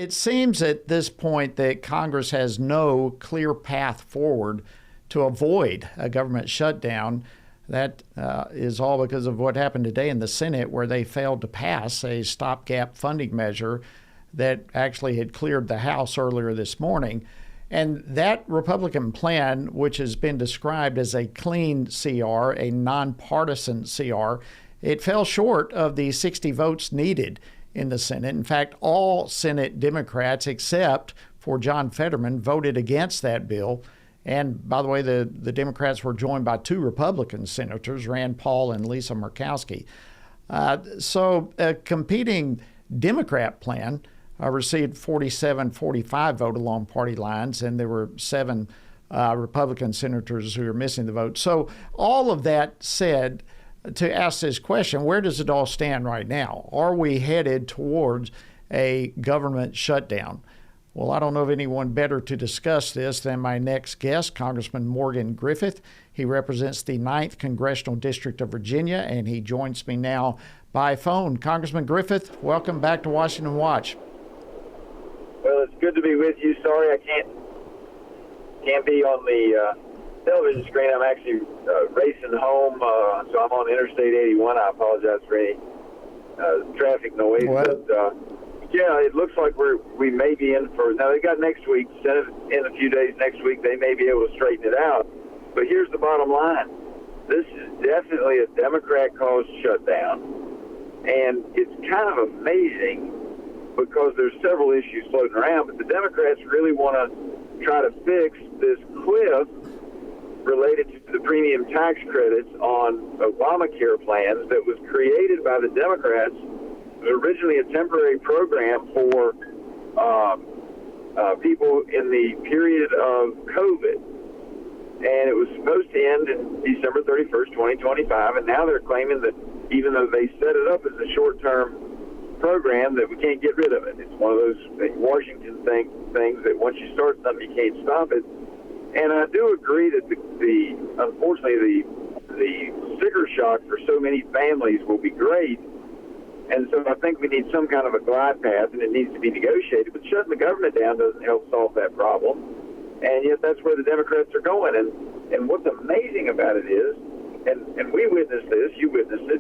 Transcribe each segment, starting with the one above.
It seems at this point that Congress has no clear path forward to avoid a government shutdown. That is all because of what happened today in the Senate, where they failed to pass a stopgap funding measure that actually had cleared the House earlier this morning. And that Republican plan, which has been described as a clean CR, a nonpartisan CR, it fell short of the 60 votes needed in the Senate. In fact, all Senate Democrats except for John Fetterman voted against that bill. And by the way, the Democrats were joined by two Republican senators, Rand Paul and Lisa Murkowski. So a competing Democrat plan received 47-45 vote along party lines, and there were 7 Republican senators who are missing the vote. So all of that said, to ask this question, where does it all stand right now? Are we headed towards a government shutdown? Well, I don't know of anyone better to discuss this than my next guest, Congressman Morgan Griffith. He represents the 9th Congressional District of Virginia, and he joins me now by phone. Congressman Griffith, welcome back to Washington Watch. Well, it's good to be with you. Sorry I can't be on the television screen. I'm actually racing home, so I'm on Interstate 81. I apologize for any traffic noise. But, yeah, it looks like we may be in for, now they got next week, Senate in a few days next week, they may be able to straighten it out. But here's the bottom line. This is definitely a Democrat-caused shutdown, and it's kind of amazing because there's several issues floating around, but the Democrats really want to try to fix this cliff related to the premium tax credits on Obamacare plans that was created by the Democrats. It was originally a temporary program for people in the period of COVID. And it was supposed to end in December 31st, 2025. And now they're claiming that even though they set it up as a short-term program, that we can't get rid of it. It's one of those Washington things that once you start something, you can't stop it. And I do agree that unfortunately, the sticker shock for so many families will be great. And so I think we need some kind of a glide path, and it needs to be negotiated. But shutting the government down doesn't help solve that problem. And yet that's where the Democrats are going. And what's amazing about it is, and we witnessed this, you witnessed it,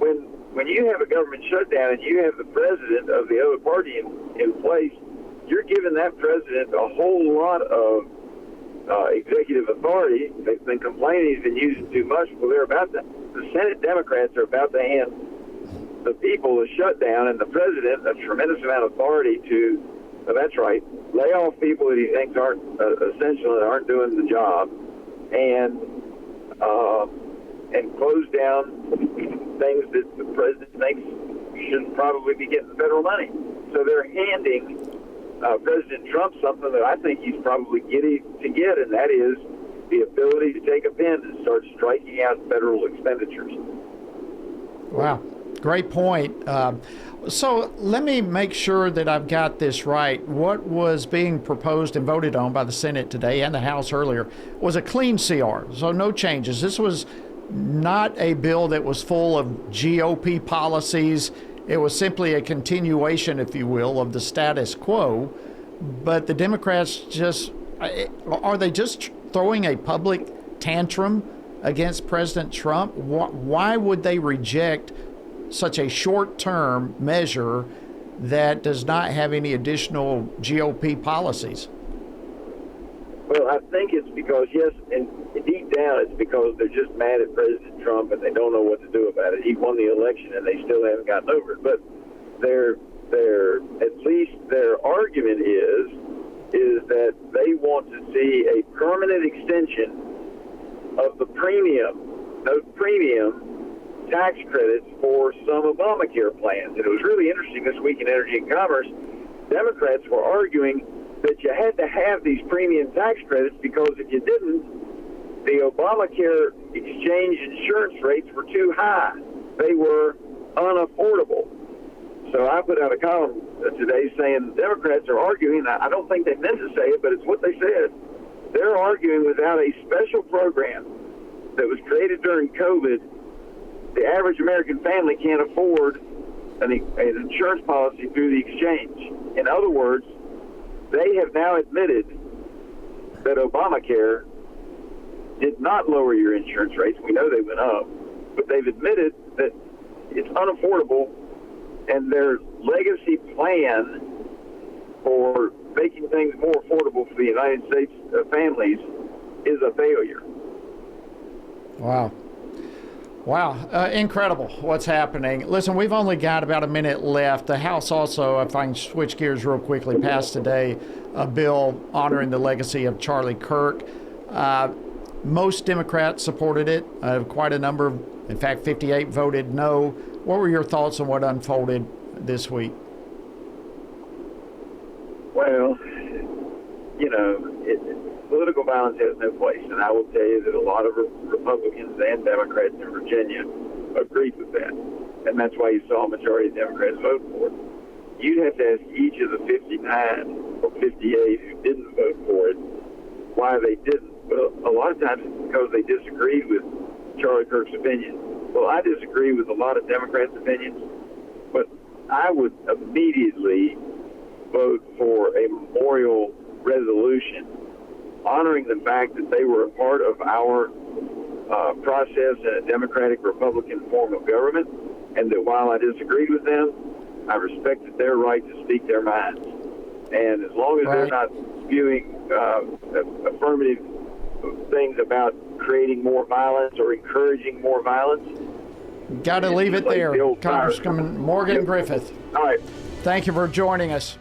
when you have a government shutdown and you have the president of the other party in place, you're giving that president a whole lot of executive authority. They've been complaining he's been using too much. Well, the Senate Democrats are about to hand the people a shutdown and the president a tremendous amount of authority to, that's right, lay off people that he thinks aren't essential and aren't doing the job, and close down things that the president thinks shouldn't probably be getting federal money. So they're handing President Trump something that I think he's probably giddy to get, and that is the ability to take a pen and start striking out federal expenditures. Wow. Great point. So let me make sure that I've got this right. What was being proposed and voted on by the Senate today and the House earlier was a clean CR, so no changes. This was not a bill that was full of GOP policies. It was simply a continuation, if you will, of the status quo. But the Democrats are they just throwing a public tantrum against President Trump? Why would they reject such a short-term measure that does not have any additional GOP policies? Well, I think it's because, yes, and deep down it's because they're just mad at President Trump and they don't know what to do about it. He won the election and they still haven't gotten over it. But at least their argument is that they want to see a permanent extension of the premium tax credits for some Obamacare plans. And it was really interesting this week in Energy and Commerce. Democrats were arguing that you had to have these premium tax credits because if you didn't, the Obamacare exchange insurance rates were too high. They were unaffordable. So I put out a column today saying the Democrats are arguing, I don't think they meant to say it, but it's what they said. They're arguing without a special program that was created during COVID, the average American family can't afford an insurance policy through the exchange. In other words, they have now admitted that Obamacare did not lower your insurance rates. We know they went up, but they've admitted that it's unaffordable, and their legacy plan for making things more affordable for the United States families is a failure. Wow. Wow. Incredible what's happening. Listen, we've only got about a minute left. The House also, if I can switch gears real quickly, passed today a bill honoring the legacy of Charlie Kirk. Most Democrats supported it. Quite a number, in fact, 58 voted no. What were your thoughts on what unfolded this week? Well, political violence has no place, and I will tell you that a lot of Republicans and Democrats in Virginia agreed with that, and that's why you saw a majority of Democrats vote for it. You'd have to ask each of the 59 or 58 who didn't vote for it why they didn't. But a lot of times it's because they disagreed with Charlie Kirk's opinion. Well, I disagree with a lot of Democrats' opinions, but I would immediately vote for a memorial resolution honoring the fact that they were a part of our process in a democratic-republican form of government, and that while I disagreed with them, I respected their right to speak their minds. And as long as they're not spewing affirmative things about creating more violence or encouraging more violence, got to leave it there. Congressman Morgan Griffith. All right. Thank you for joining us.